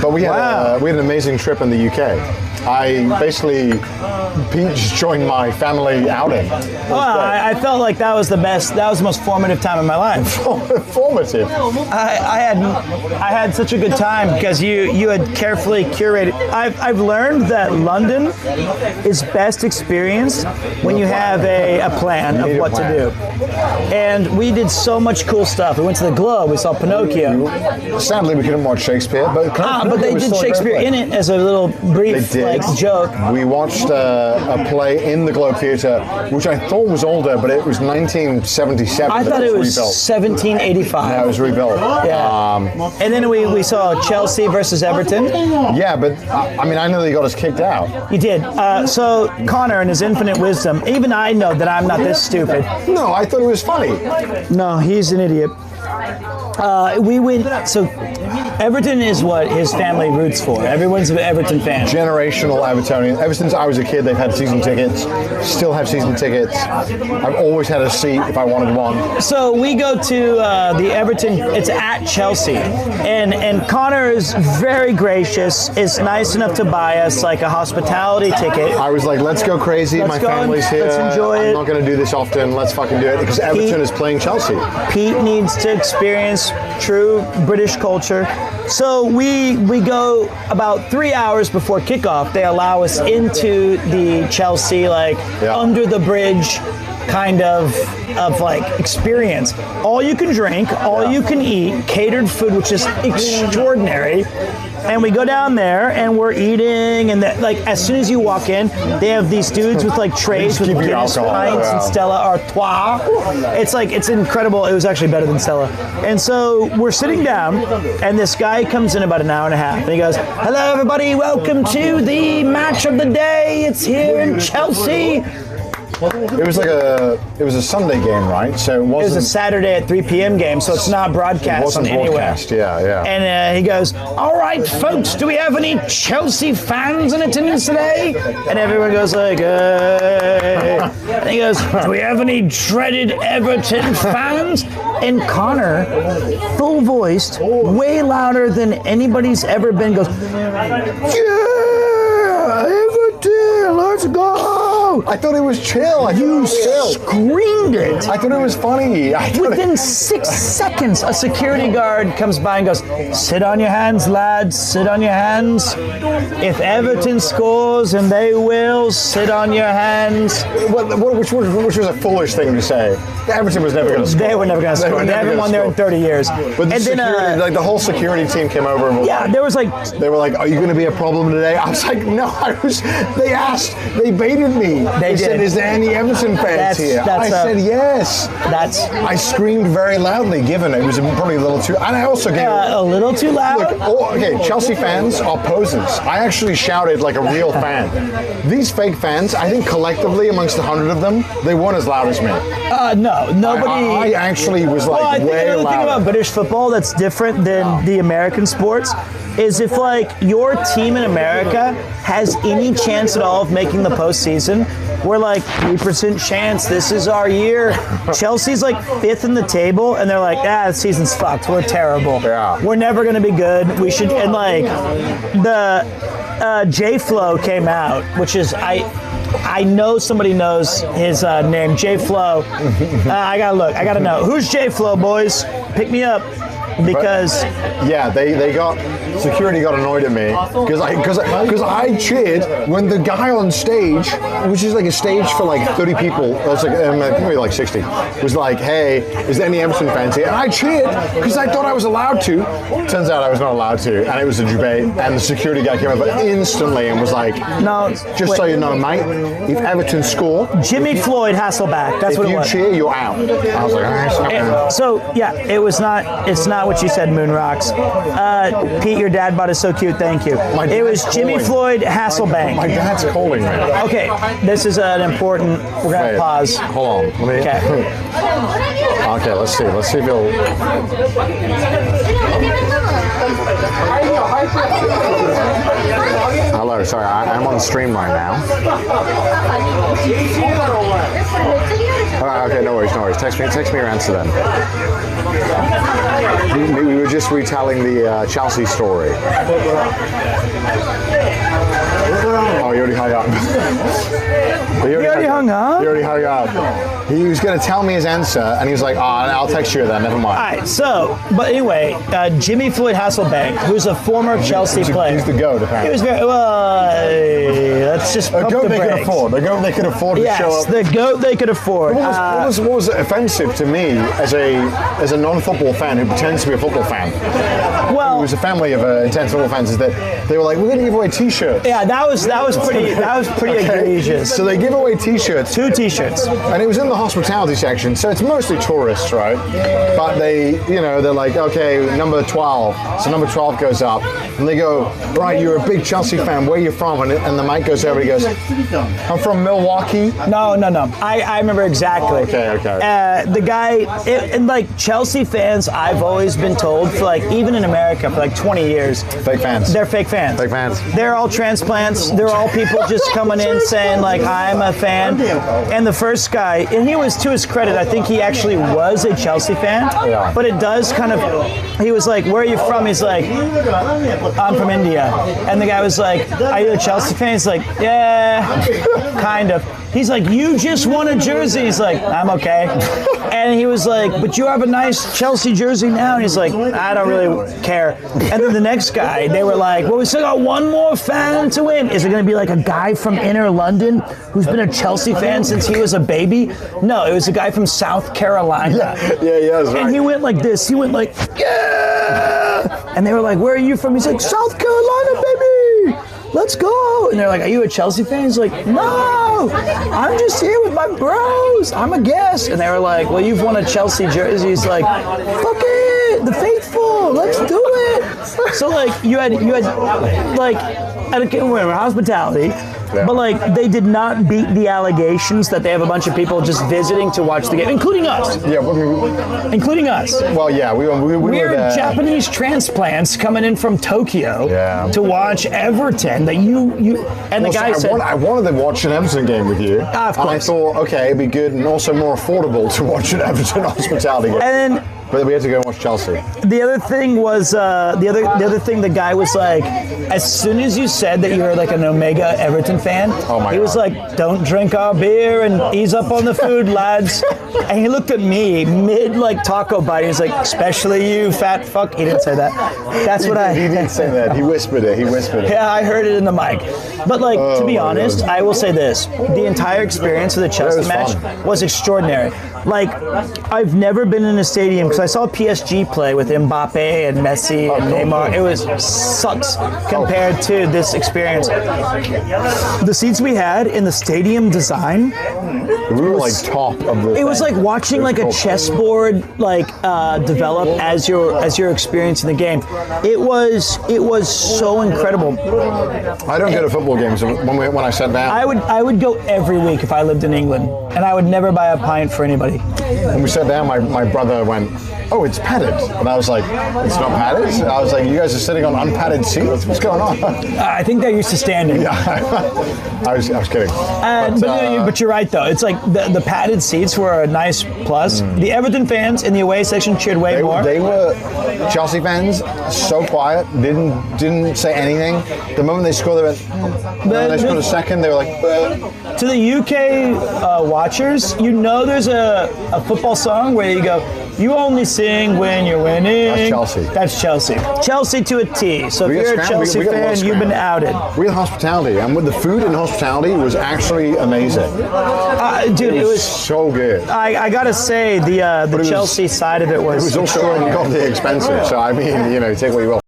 But we had an amazing trip in the UK. Pete just joined my family outing. I felt like that was the best. That was the most formative time of my life. Formative. I had such a good time because you had carefully curated. I've learned that London is best experienced when you have a plan of what to do. And we did so much cool stuff. We went to the Globe. We saw Pinocchio. Sadly, we couldn't watch Shakespeare, but they did Shakespeare in it as a little brief joke. We watched a play in the Globe Theatre, which I thought was older, but it was 1977. I thought it was rebuilt. 1785. Yeah, it was rebuilt. Yeah. And then we saw Chelsea versus Everton. Yeah, but I know they got us kicked out. You did. So Connor, in his infinite wisdom, even I know that I'm not this stupid. No, I thought it was funny. No, he's an idiot. We went. So Everton is what his family roots for. Everyone's an Everton fan. Generational Evertonian. Ever since I was a kid, they've had season tickets. Still have season tickets. I've always had a seat if I wanted one. So we go to the Everton. It's at Chelsea, and Connor is very gracious. Is nice enough to buy us like a hospitality ticket. I was like, let's go crazy. My family's here. Let's enjoy it. I'm not going to do this often. Let's fucking do it because Everton is playing Chelsea. Pete needs to experience true British culture. So we go about 3 hours before kickoff. They allow us into the Chelsea under the bridge kind of experience. All you can drink, all you can eat, catered food, which is extraordinary. And we go down there and we're eating, and as soon as you walk in, they have these dudes with trays with Guinness pints and Stella Artois. It's incredible. It was actually better than Stella. And so we're sitting down, and this guy comes in about an hour and a half, and he goes, "Hello, everybody. Welcome to the match of the day. It's here in Chelsea." It was a Sunday game, right? So it was a Saturday at 3 p.m. game, so it's not broadcast on anywhere. Yeah. And he goes, "All right, folks, do we have any Chelsea fans in attendance today?" And everyone goes like, "Hey." And he goes, "Do we have any dreaded Everton fans?" And Connor, full voiced, way louder than anybody's ever been, goes, "Yeah, Everton, let's go." I thought it was chill. You screamed it. I thought it was funny. Within 6 seconds, a security guard comes by and goes, "Sit on your hands, lads. Sit on your hands. If Everton scores, and they will, sit on your hands." Which was a foolish thing to say. Everton was never going to score. They were never going to score. They haven't won there in 30 years. But the whole security team came over. And there was they were like, "Are you going to be a problem today?" I was like, "No." They baited me. They said, "Is there any Everton fans here?" I said, "Yes." I screamed very loudly, given it was probably a little too. And I also gave a little too loud. Look, Chelsea fans are posers. I actually shouted like a real fan. These fake fans, I think collectively amongst 100 of them, they weren't as loud as me. No, nobody. I actually was way louder. The thing about British football that's different than the American sports is if your team in America has any chance at all of making the postseason, we're 3% chance. This is our year. Chelsea's 5th in the table, and they're like, the season's fucked. We're terrible. Yeah. We're never gonna be good. We should. And the J-Flow came out, which is I know somebody knows his name, J-Flow. I gotta know. Who's J-Flow, boys? Pick me up. Because security got annoyed at me because I cheered when the guy on stage, which is a stage for 30 people, that's maybe 60, was like, "Hey, is there any Everton fans here?" And I cheered because I thought I was allowed to. Turns out I was not allowed to, and it was a debate. And the security guy came over instantly and was like, "No, just so you know, mate, if Everton score, Jimmy Floyd Hasselback. That's what it was. If you cheer, you're out." I was like, "All right." So it was not. It's not what you said, Moon Rocks. Pete, your dad bought it so cute. Thank you. It was Jimmy Floyd Hasselbank. My dad's calling me. Okay, this is an important. We're gonna pause. Hold on. Let me. Okay, let's see. Let's see if he'll. hello. Sorry, I'm on stream right now. All right, okay, no worries. Text me your answer then. We were just retelling the Chelsea story. Oh, you already hung up. He already hung up? He already hung up. He was going to tell me his answer, and he was like, I'll text you then, never mind. All right, so, but anyway, Jimmy Floyd Hasselbank, who's a former Chelsea player. He's the GOAT, apparently. He was very, let's just pump GOAT the they brakes. could afford. The GOAT they could afford to show up. Yes, the GOAT they could afford. What was offensive to me as a non-football fan who pretends to be a football fan? Well, who was a family of intense football fans, is that they were like, we're going to give away T-shirts. Yeah, that was pretty egregious. So they give away T-shirts. 2 T-shirts. And it was in the hospitality section, so it's mostly tourists, right? But they're like, okay, number 12. So number 12 goes up, and they go, right, you're a big Chelsea fan. Where are you from? And the mic goes over. He goes, I'm from Milwaukee. No. I remember exactly. Okay. The guy, and like Chelsea fans, I've always been told for like even in America for like 20 years. Fake fans. They're fake fans. Fake fans. They're all transplants. They're all people just coming in saying like I'm a fan. And the first guy, and he was, to his credit, I think he actually was a Chelsea fan. Yeah. But it does kind of. He was like, "Where are you from?" He's like, "I'm from India." And the guy was like, "Are you a Chelsea fan?" He's like, "Yeah, kind of." He's like, "You just won a jersey." He's like, "I'm okay." And he was like, "But you have a nice Chelsea jersey now." And he's like, "I don't really care." And then the next guy, they were like, "Well, we still got one more fan to win. Is it going to be like a guy from inner London who's been a Chelsea fan since he was a baby?" No, it was a guy from South Carolina. Yeah, that's right. And he went like this. He went like, "Yeah!" And they were like, "Where are you from?" He's like, "South Carolina, baby! Let's go!" And they're like, "Are you a Chelsea fan?" He's like, "No, I'm just here with my bros. I'm a guest." And they were like, "Well, you've won a Chelsea jersey." He's like, "Fuck it, the faithful, let's do it." So like you had like at a hospitality. Yeah. But like they did not beat the allegations that they have a bunch of people just visiting to watch the game, including us. Yeah, including us. Well, yeah, we We're were Japanese transplants coming in from Tokyo to watch Everton. That you and the guy said I wanted to watch an Everton game with you. Of course. And I thought, okay, it'd be good and also more affordable to watch an Everton hospitality game. But we had to go and watch Chelsea. The other thing was the other thing. The guy was like, as soon as you said that you were like an Omega Everton fan, he was like, "Don't drink our beer and ease up on the food, lads." And he looked at me mid like taco bite. He was like, "Especially you, fat fuck." He didn't say that. That's what I. He didn't say that. He whispered it. Yeah, I heard it in the mic. But like, to be honest, I will say this: the entire experience of the Chelsea match was extraordinary. Like, I've never been in a stadium because I saw PSG play with Mbappe and Messi and Neymar. It was sucks compared to this experience. The seats we had in the stadium design. We were like top of the. It was like watching like a chessboard develop as you're experiencing the game. It was so incredible. I don't go to football games when I sat down. I would go every week if I lived in England, and I would never buy a pint for anybody. When we sat down, my brother went, "Oh, it's padded," and I was like, "It's not padded." I was like, "You guys are sitting on unpadded seats. What's going on?" I think they're used to standing. Yeah, I was kidding. But you're right though. It's like the padded seats were a nice plus. The Everton fans in the away section cheered way more. They were Chelsea fans, so quiet, didn't say anything. The moment they scored, they went. Then they scored a second. They were like. To the UK watchers, you know there's a football song where you go, "You only sing when you're winning." That's Chelsea. That's Chelsea. Chelsea to a T. So if you're a Chelsea fan, you've been outed. We had hospitality, and with the food in hospitality was actually amazing. Dude, it was so good. I gotta say, the Chelsea side of it was. It was also godly expensive. So I mean, take what you will.